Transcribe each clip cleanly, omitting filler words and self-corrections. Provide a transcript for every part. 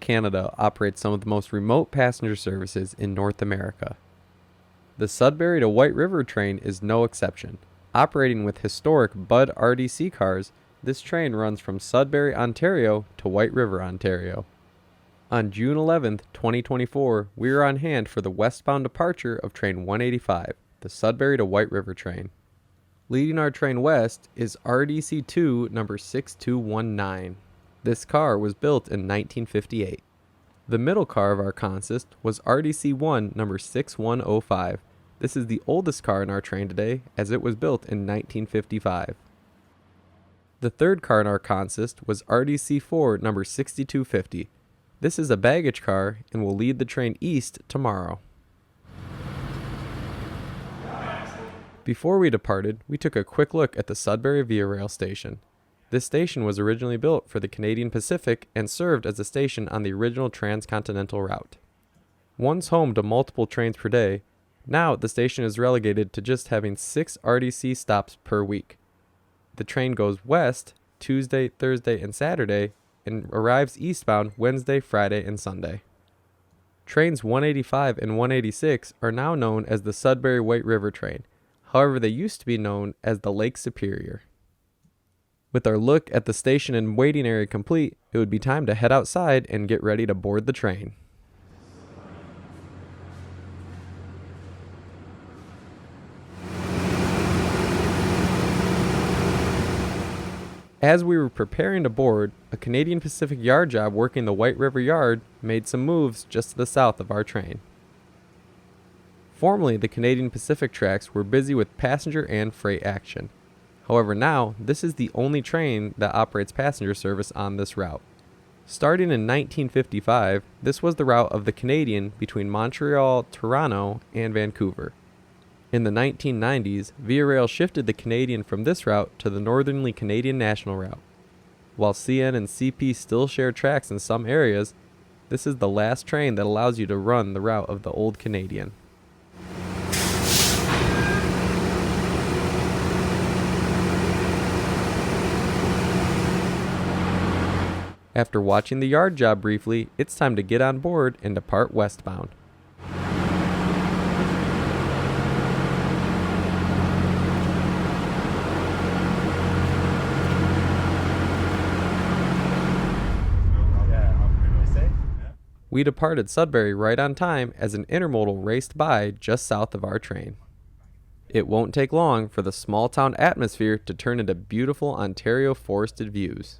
Canada operates some of the most remote passenger services in North America. The Sudbury to White River train is no exception. Operating with historic Bud RDC cars, this train runs from Sudbury, Ontario to White River, Ontario. On June 11, 2024, we are on hand for the westbound departure of Train 185, the Sudbury to White River train. Leading our train west is RDC2 number 6219. This car was built in 1958. The middle car of our consist was RDC1 number 6105. This is the oldest car in our train today, as it was built in 1955. The third car in our consist was RDC4 number 6250. This is a baggage car and will lead the train east tomorrow. Before we departed, we took a quick look at the Sudbury Via Rail station. This station was originally built for the Canadian Pacific and served as a station on the original transcontinental route. Once home to multiple trains per day, now the station is relegated to just having 6 RDC stops per week. The train goes west Tuesday, Thursday, and Saturday, and arrives eastbound Wednesday, Friday, and Sunday. Trains 185 and 186 are now known as the Sudbury White River train. However, they used to be known as the Lake Superior. With our look at the station and waiting area complete, it would be time to head outside and get ready to board the train. As we were preparing to board, a Canadian Pacific yard job working the White River Yard made some moves just to the south of our train. Formerly, the Canadian Pacific tracks were busy with passenger and freight action. However, now, this is the only train that operates passenger service on this route. Starting in 1955, this was the route of the Canadian between Montreal, Toronto, and Vancouver. In the 1990s, Via Rail shifted the Canadian from this route to the Northerly Canadian National Route. While CN and CP still share tracks in some areas, this is the last train that allows you to run the route of the old Canadian. After watching the yard job briefly, it's time to get on board and depart westbound. We departed Sudbury right on time as an intermodal raced by just south of our train. It won't take long for the small town atmosphere to turn into beautiful Ontario forested views.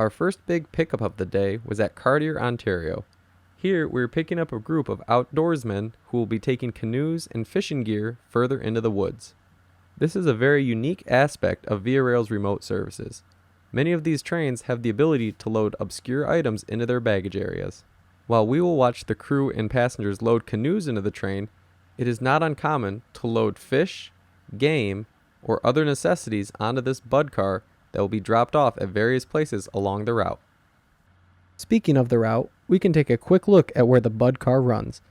Our first big pickup of the day was at Cartier, Ontario. Here, we were picking up a group of outdoorsmen who will be taking canoes and fishing gear further into the woods. This is a very unique aspect of Via Rail's remote services. Many of these trains have the ability to load obscure items into their baggage areas. While we will watch the crew and passengers load canoes into the train, it is not uncommon to load fish, game, or other necessities onto this bud car that will be dropped off at various places along the route. Speaking of the route, we can take a quick look at where the bud car runs.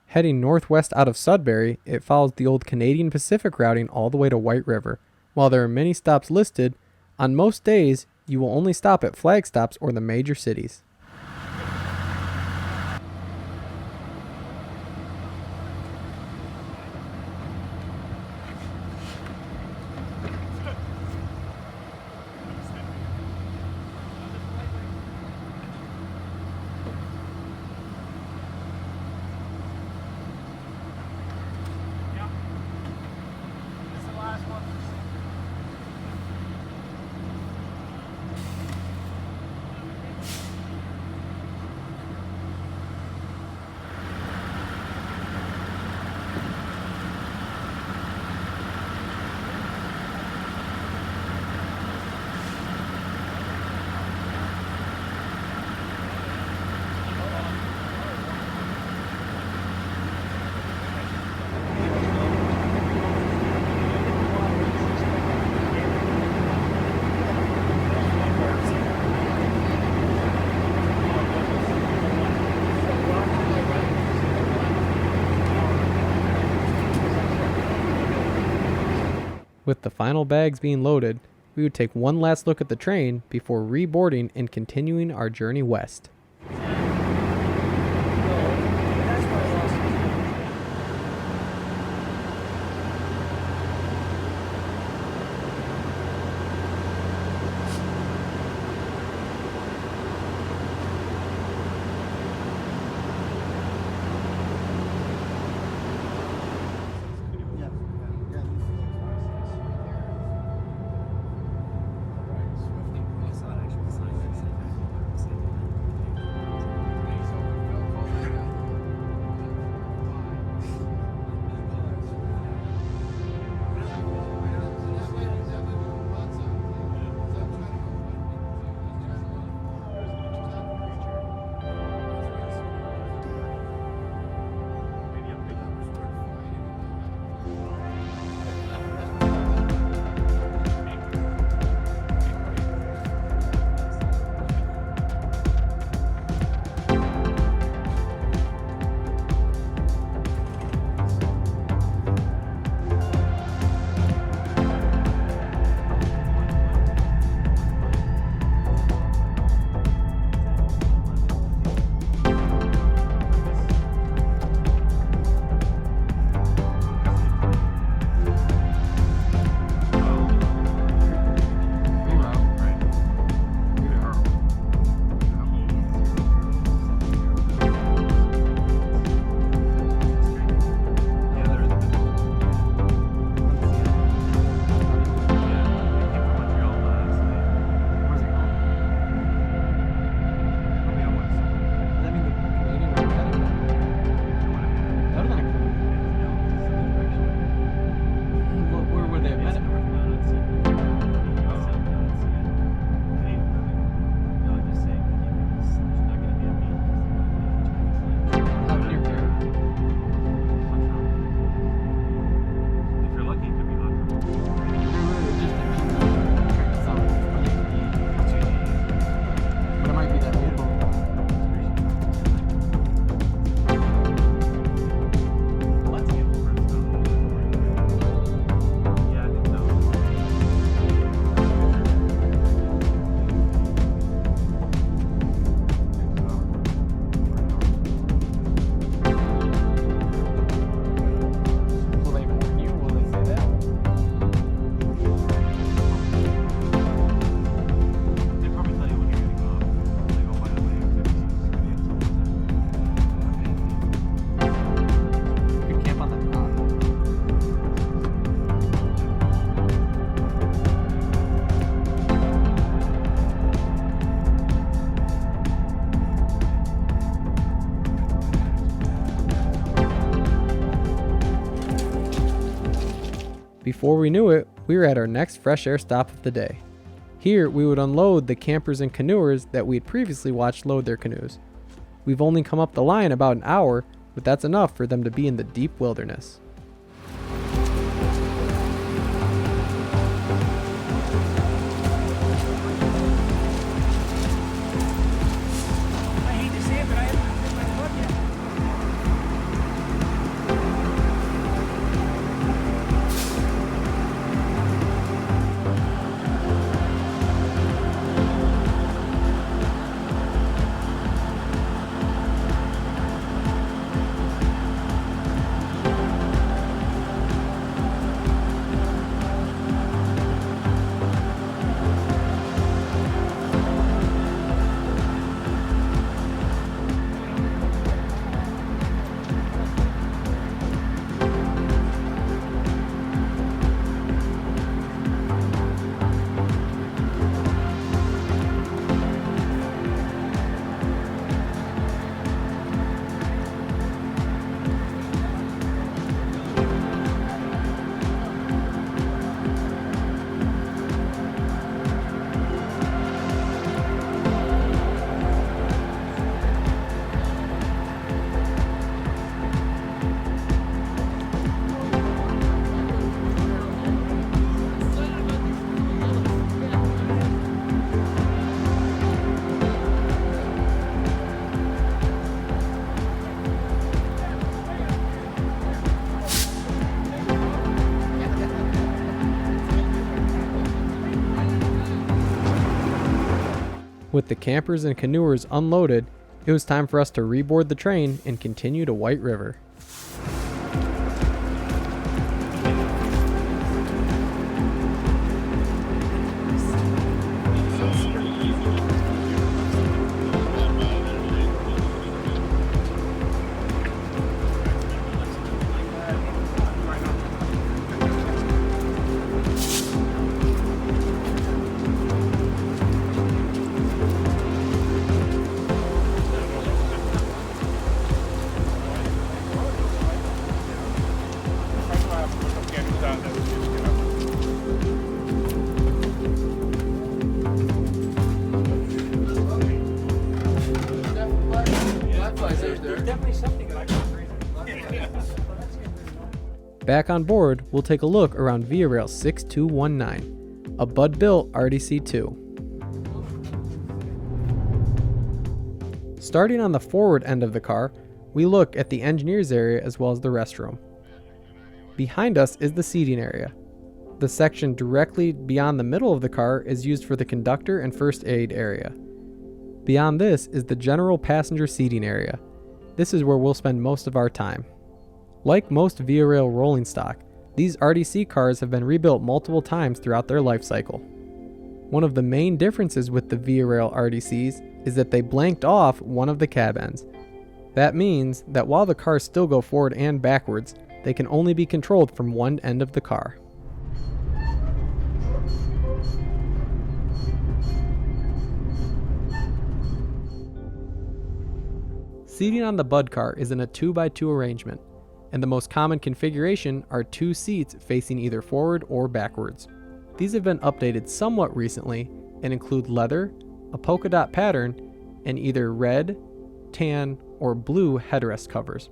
Heading northwest out of Sudbury, it follows the old Canadian Pacific routing all the way to White River. While there are many stops listed, on most days you will only stop at flag stops or the major cities. With the final bags being loaded, we would take one last look at the train before reboarding and continuing our journey west. Before we knew it, we were at our next fresh air stop of the day. Here, we would unload the campers and canoers that we had previously watched load their canoes. We've only come up the line about an hour, but that's enough for them to be in the deep wilderness. With the campers and canoers unloaded, it was time for us to reboard the train and continue to White River. Back on board, we'll take a look around Via Rail 6219, a Bud-built RDC-2. Starting on the forward end of the car, we look at the engineer's area as well as the restroom. Behind us is the seating area. The section directly beyond the middle of the car is used for the conductor and first aid area. Beyond this is the general passenger seating area. This is where we'll spend most of our time. Like most Via Rail rolling stock, these RDC cars have been rebuilt multiple times throughout their life cycle. One of the main differences with the Via Rail RDCs is that they blanked off one of the cab ends. That means that while the cars still go forward and backwards, they can only be controlled from one end of the car. Seating on the Bud car is in a 2x2 arrangement, and the most common configuration are 2 seats facing either forward or backwards. These have been updated somewhat recently and include leather, a polka dot pattern, and either red, tan, or blue headrest covers.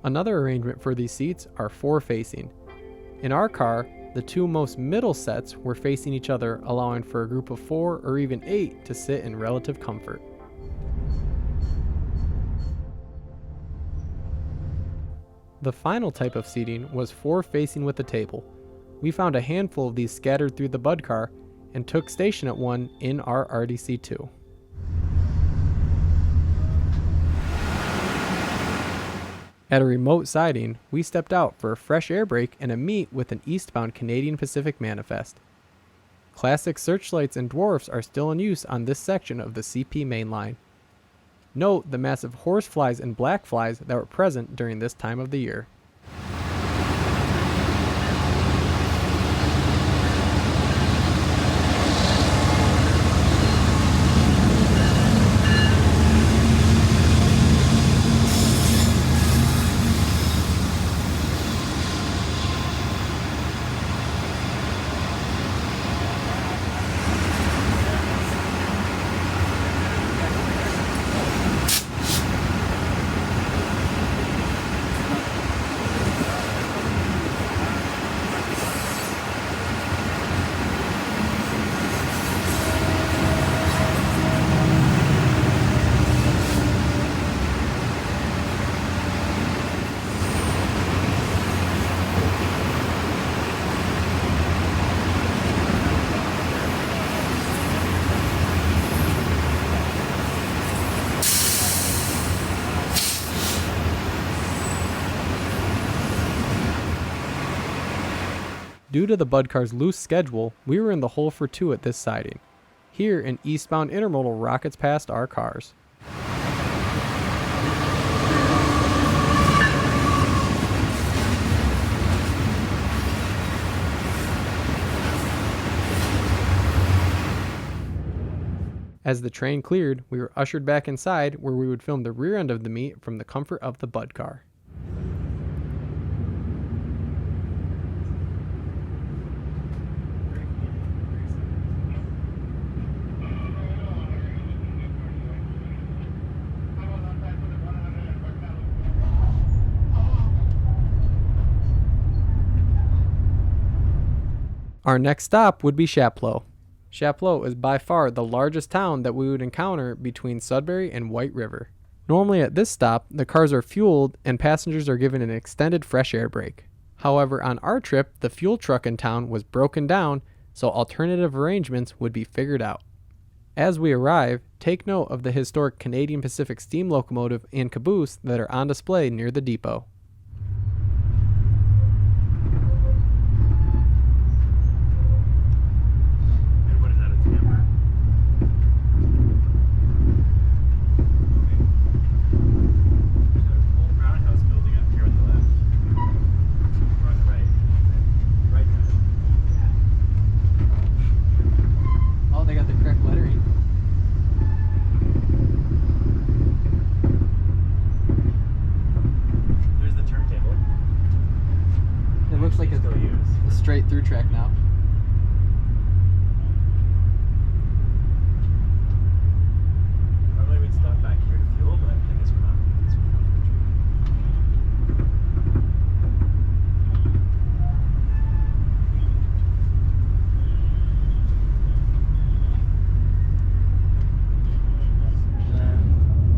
Another arrangement for these seats are 4 facing. In our car, the 2 most middle sets were facing each other, allowing for a group of 4 or even 8 to sit in relative comfort. The final type of seating was 4 facing with a table. We found a handful of these scattered through the Bud car and took station at one in our RDC-2. At a remote siding, we stepped out for a fresh air break and a meet with an eastbound Canadian Pacific manifest. Classic searchlights and dwarfs are still in use on this section of the CP main line. Note the massive horseflies and blackflies that were present during this time of the year. Due to the Bud car's loose schedule, we were in the hole for 2 at this siding. Here, an eastbound intermodal rockets past our cars. As the train cleared, we were ushered back inside where we would film the rear end of the meet from the comfort of the Bud car. Our next stop would be Chapleau. Chapleau is by far the largest town that we would encounter between Sudbury and White River. Normally at this stop, the cars are fueled and passengers are given an extended fresh air break. However, on our trip, the fuel truck in town was broken down, so alternative arrangements would be figured out. As we arrive, take note of the historic Canadian Pacific steam locomotive and caboose that are on display near the depot. Like a straight through track now. Normally we'd stop back here to fuel, but I guess we're not.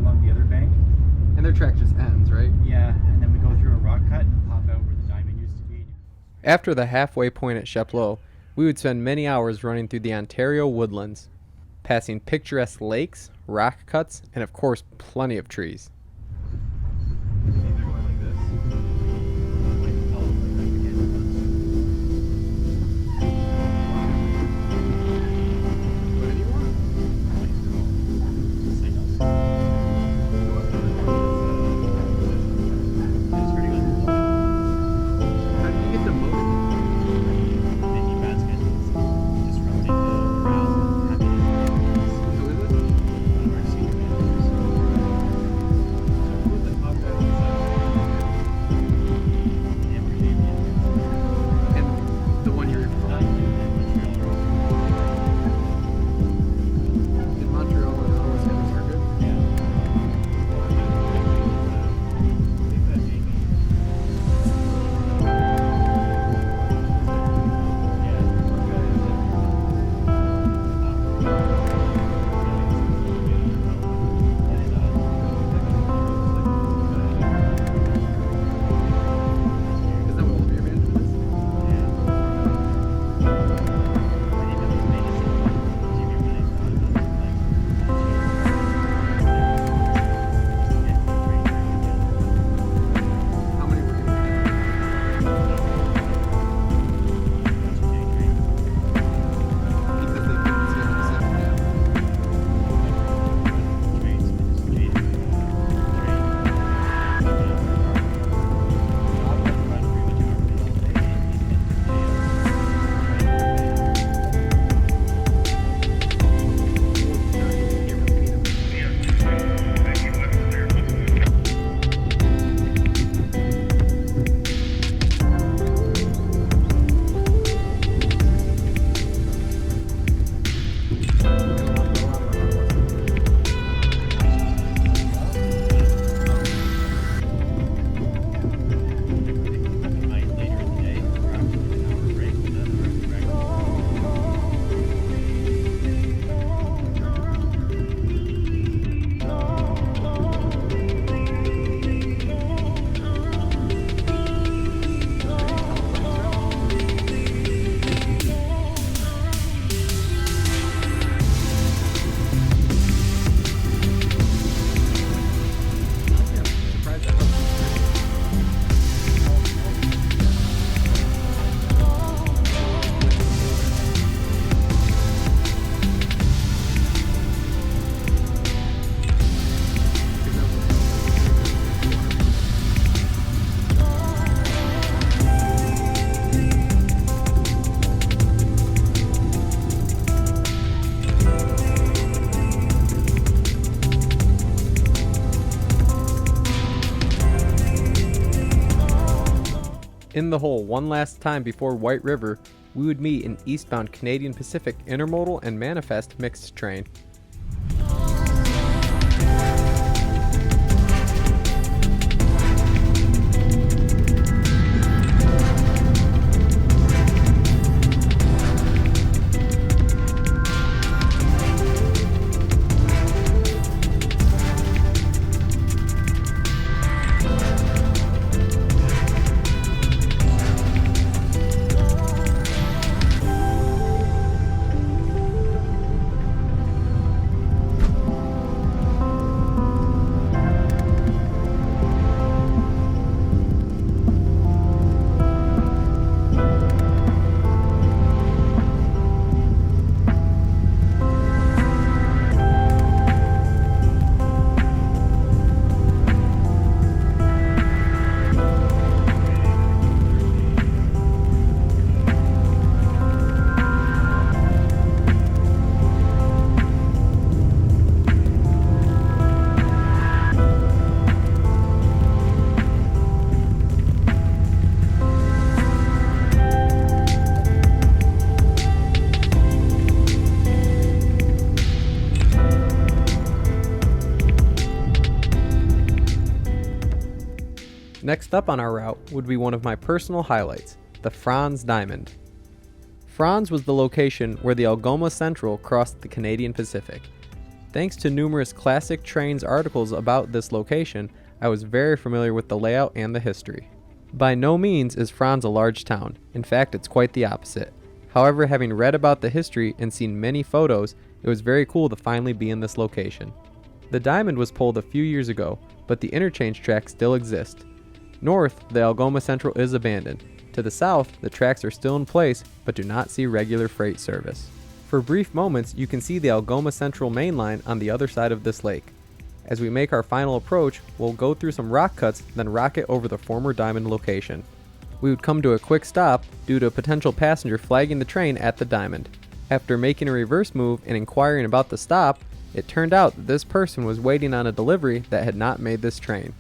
Along the other bank. And their track just ends, right? Yeah, and then we go through a rock cut and pop out where the diamond used to be. After the halfway point at Chapleau, we would spend many hours running through the Ontario woodlands, passing picturesque lakes, rock cuts, and of course plenty of trees. In the hole one last time before White River, we would meet an eastbound Canadian Pacific intermodal and manifest mixed train. Next up on our route would be one of my personal highlights, the Fron Diamond. Fron's was the location where the Algoma Central crossed the Canadian Pacific. Thanks to numerous classic trains articles about this location, I was very familiar with the layout and the history. By no means is Fron's a large town. In fact, it's quite the opposite. However, having read about the history and seen many photos, it was very cool to finally be in this location. The Diamond was pulled a few years ago, but the interchange tracks still exist. North, the Algoma Central is abandoned. To the south, the tracks are still in place, but do not see regular freight service. For brief moments, you can see the Algoma Central main line on the other side of this lake. As we make our final approach, we'll go through some rock cuts, then rocket over the former Diamond location. We would come to a quick stop due to a potential passenger flagging the train at the Diamond. After making a reverse move and inquiring about the stop, it turned out that this person was waiting on a delivery that had not made this train.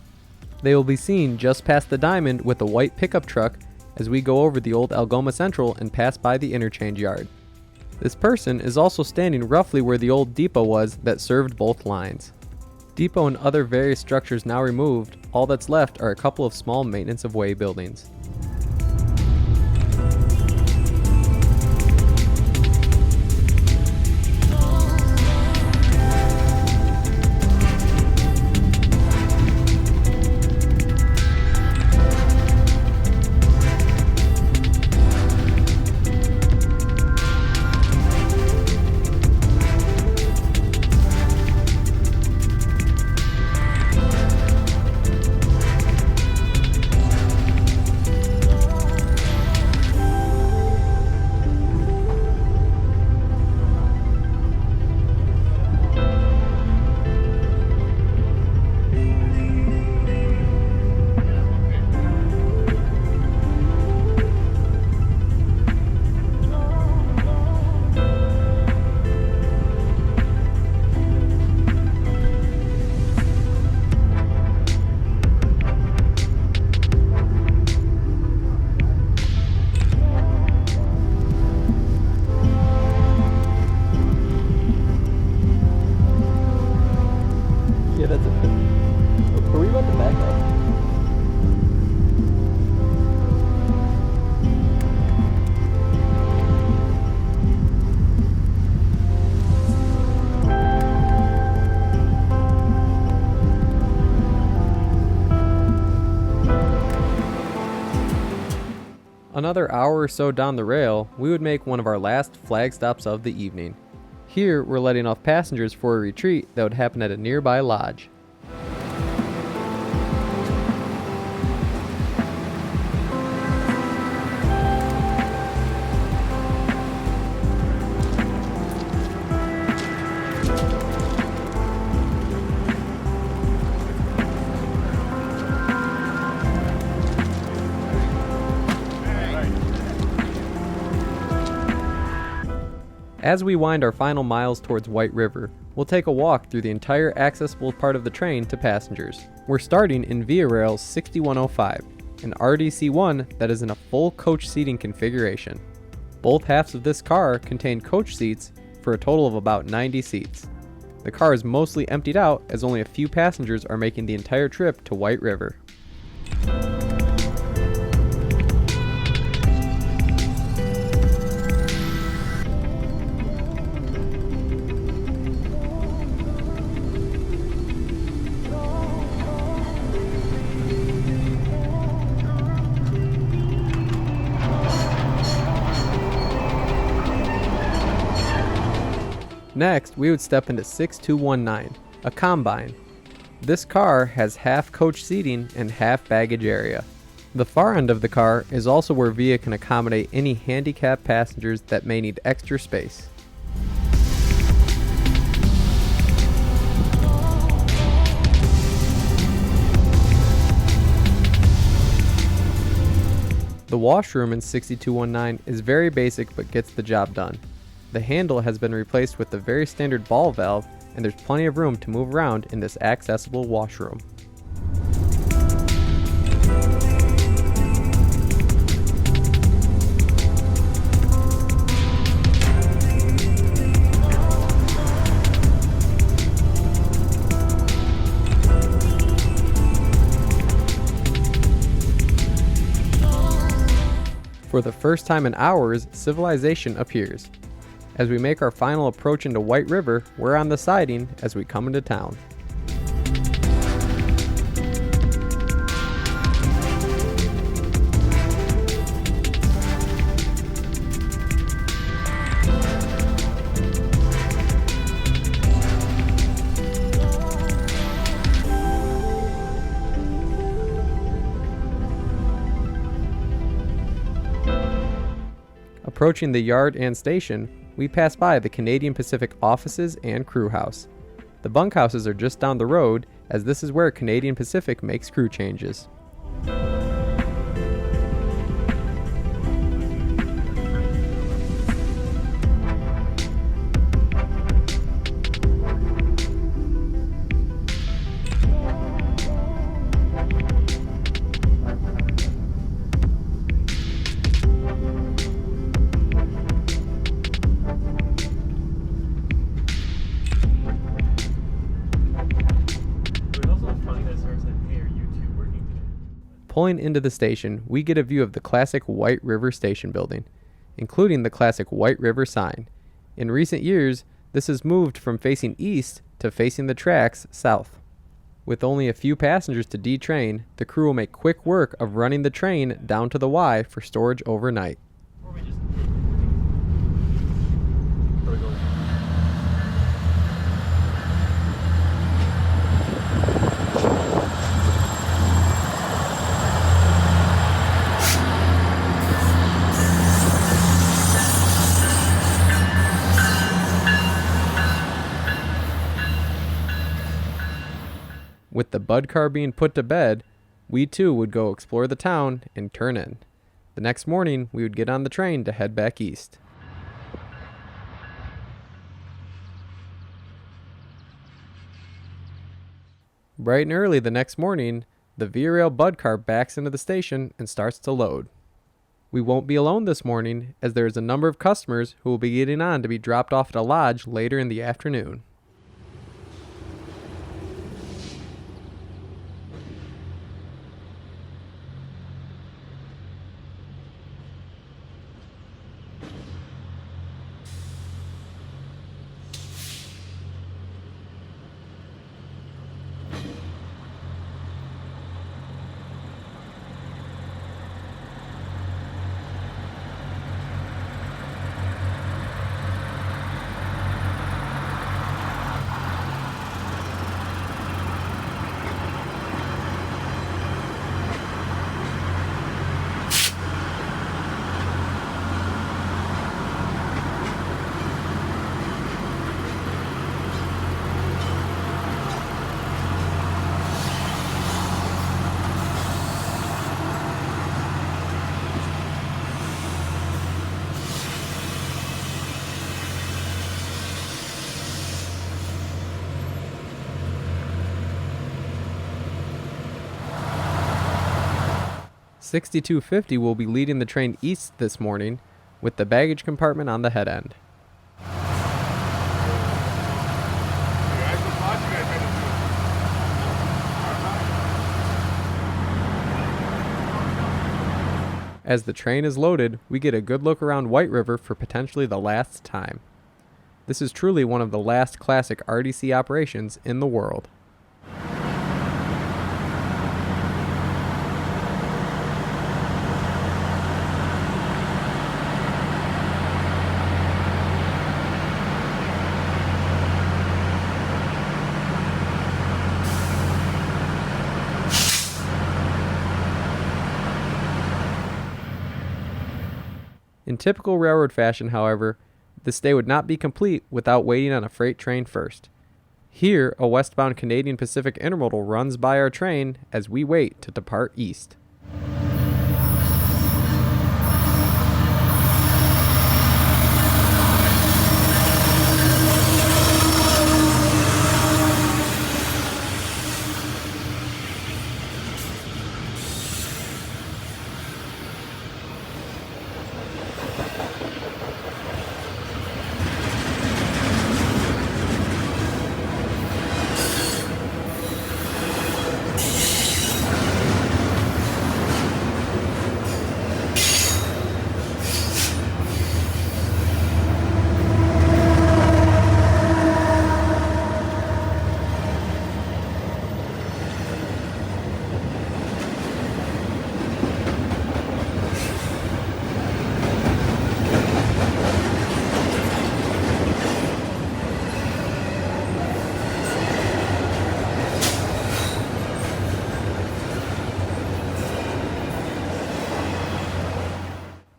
They will be seen just past the Diamond with a white pickup truck as we go over the old Algoma Central and pass by the interchange yard. This person is also standing roughly where the old depot was that served both lines. Depot and other various structures now removed, all that's left are a couple of small maintenance of way buildings. Another hour or so down the rail, we would make one of our last flag stops of the evening. Here, we're letting off passengers for a retreat that would happen at a nearby lodge. As we wind our final miles towards White River, we'll take a walk through the entire accessible part of the train to passengers. We're starting in Via Rail's 6105. an RDC1 that is in a full coach seating configuration. Both halves of this car contain coach seats for a total of about 90 seats. The car is mostly emptied out as only a few passengers are making the entire trip to White River. Next, we would step into 6219, a combine. This car has half coach seating and half baggage area. The far end of the car is also where VIA can accommodate any handicapped passengers that may need extra space. The washroom in 6219 is very basic but gets the job done. The handle has been replaced with the very standard ball valve, and there's plenty of room to move around in this accessible washroom. For the first time in hours, civilization appears. As we make our final approach into White River, we're on the siding as we come into town. Approaching the yard and station, we pass by the Canadian Pacific offices and crew house. The bunkhouses are just down the road, as this is where Canadian Pacific makes crew changes. Pulling into the station, we get a view of the classic White River Station building, including the classic White River sign. In recent years, this has moved from facing east to facing the tracks south. With only a few passengers to detrain, the crew will make quick work of running the train down to the Y for storage overnight. Or we just... Or we go... With the Bud car being put to bed, we too would go explore the town and turn in. The next morning, we would get on the train to head back east. Bright and early the next morning, the VIA Rail Bud car backs into the station and starts to load. We won't be alone this morning, as there is a number of customers who will be getting on to be dropped off at a lodge later in the afternoon. 6250 will be leading the train east this morning with the baggage compartment on the head end. As the train is loaded, we get a good look around White River for potentially the last time. This is truly one of the last classic RDC operations in the world. In typical railroad fashion, however, this stay would not be complete without waiting on a freight train first. Here, a westbound Canadian Pacific intermodal runs by our train as we wait to depart east.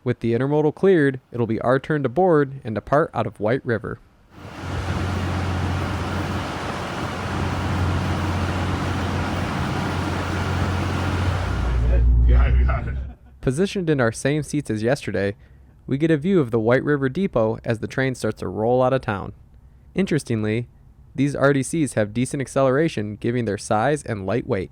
With the intermodal cleared, it'll be our turn to board and depart out of White River. Yeah, I got it. Positioned in our same seats as yesterday, we get a view of the White River Depot as the train starts to roll out of town. Interestingly, these RDCs have decent acceleration, giving their size and light weight.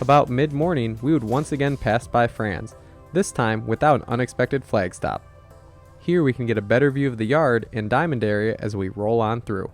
About mid-morning, we would once again pass by Fran's, this time without an unexpected flag stop. Here we can get a better view of the yard and diamond area as we roll on through.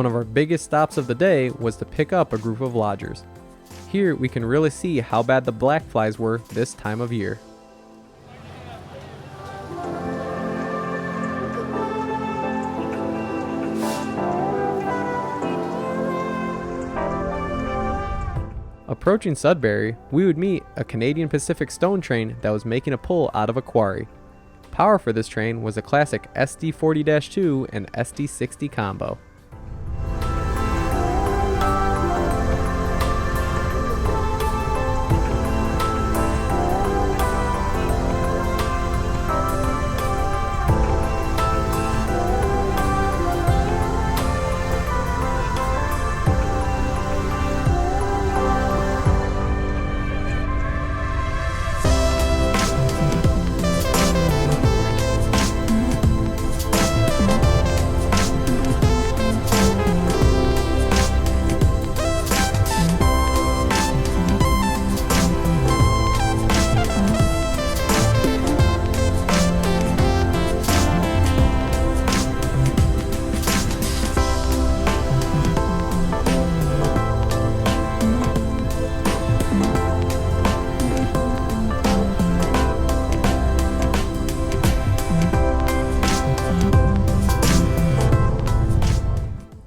One of our biggest stops of the day was to pick up a group of lodgers. Here we can really see how bad the black flies were this time of year. Approaching Sudbury, we would meet a Canadian Pacific stone train that was making a pull out of a quarry. Power for this train was a classic SD40-2 and SD60 combo.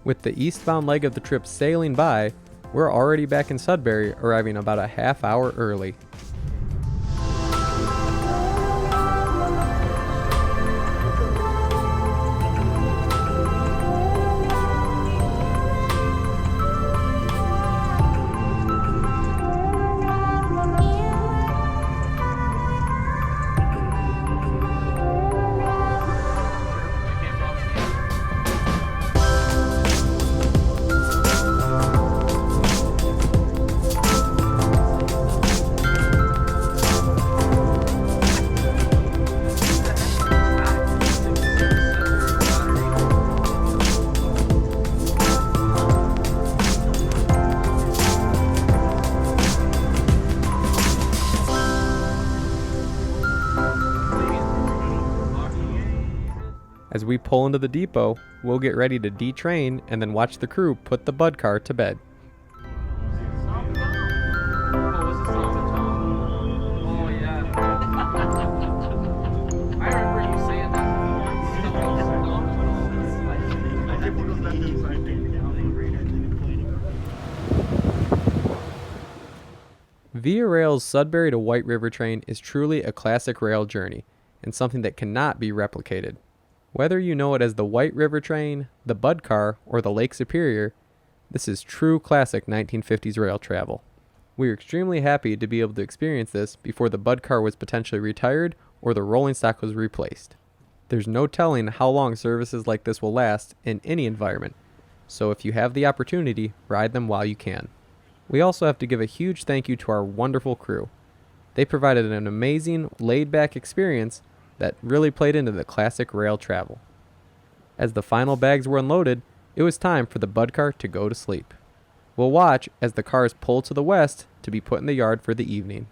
With the eastbound leg of the trip sailing by, we're already back in Sudbury, arriving about a half hour early. As we pull into the depot, we'll get ready to detrain and then watch the crew put the Bud car to bed. Via Rail's Sudbury to White River train is truly a classic rail journey and something that cannot be replicated. Whether you know it as the White River train, the Bud car, or the Lake Superior, this is true classic 1950s rail travel. We are extremely happy to be able to experience this before the Bud car was potentially retired or the rolling stock was replaced. There's no telling how long services like this will last in any environment, so if you have the opportunity, ride them while you can. We also have to give a huge thank you to our wonderful crew. They provided an amazing, laid-back experience that really played into the classic rail travel. As the final bags were unloaded, it was time for the Bud car to go to sleep. We'll watch as the cars pull to the west to be put in the yard for the evening.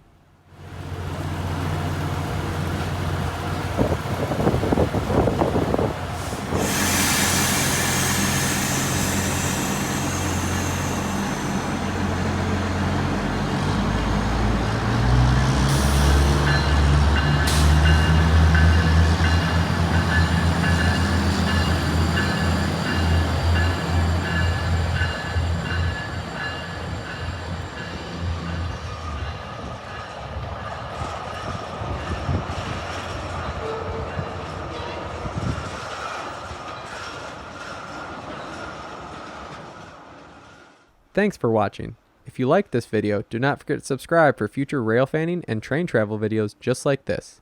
Thanks for watching. If you liked this video, do not forget to subscribe for future rail fanning and train travel videos just like this.